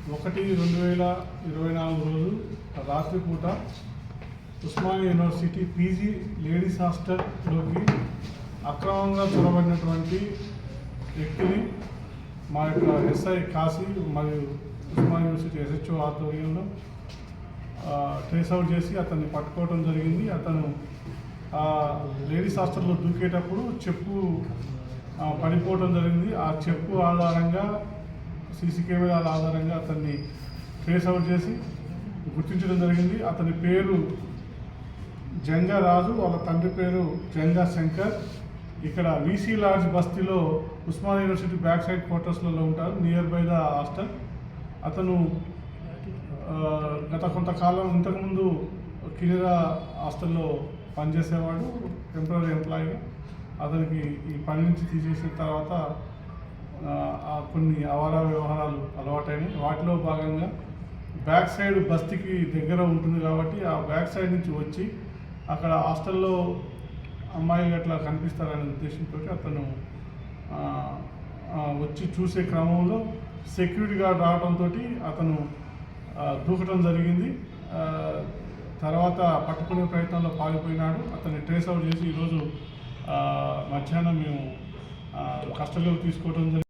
1/2024 రోజు రాత్రిపూట Osmania university PG ladies హాస్టల్లోకి అక్రమంగా చొరబడినటువంటి వ్యక్తిని మా యొక్క ఎస్ఐ కాశీ మరియు ఉస్మానియా యూనివర్సిటీ SHO ఆధ్వర్యంలో ట్రేస్ అవుట్ చేసి అతన్ని పట్టుకోవడం జరిగింది. అతను లేడీస్ హాస్టల్లో దూకేటప్పుడు చెప్పు పడిపోవడం జరిగింది. ఆ చెప్పు ఆధారంగా సీసీ కెమెరాల ఆధారంగా అతన్ని ట్రేస్ అవుట్ చేసి గుర్తించడం జరిగింది. అతని పేరు జంగా రాజు, వాళ్ళ తండ్రి పేరు జంగా శంకర్. ఇక్కడ వీసీ లాడ్జ్ బస్తీలో ఉస్మానియా యూనివర్సిటీ బ్యాక్ సైడ్ క్వార్టర్స్లలో ఉంటారు, నియర్ బై ద హాస్టల్. అతను గత కొంతకాలం ఇంతకుముందు కిరీరా హాస్టల్లో పనిచేసేవాడు, టెంపరీ ఎంప్లాయీగా. అతనికి ఈ పని నుంచి తీసేసిన తర్వాత కొన్ని అవారా వ్యవహారాలు అలవాటైనాయి. వాటిలో భాగంగా బ్యాక్ సైడ్ బస్తీకి దగ్గర ఉంటుంది కాబట్టి ఆ బ్యాక్ సైడ్ నుంచి వచ్చి అక్కడ హాస్టల్లో అమ్మాయిలు అట్లా కనిపిస్తారనే ఉద్దేశంతో అతను వచ్చి చూసే క్రమంలో సెక్యూరిటీ గార్డ్ రావడంతో అతను దూకటం జరిగింది. తర్వాత పట్టుకునే ప్రయత్నంలో పారిపోయినాడు. అతన్ని ట్రేస్ అవుట్ చేసి ఈరోజు మధ్యాహ్నం మేము కస్టడీలోకి తీసుకోవడం జరిగింది.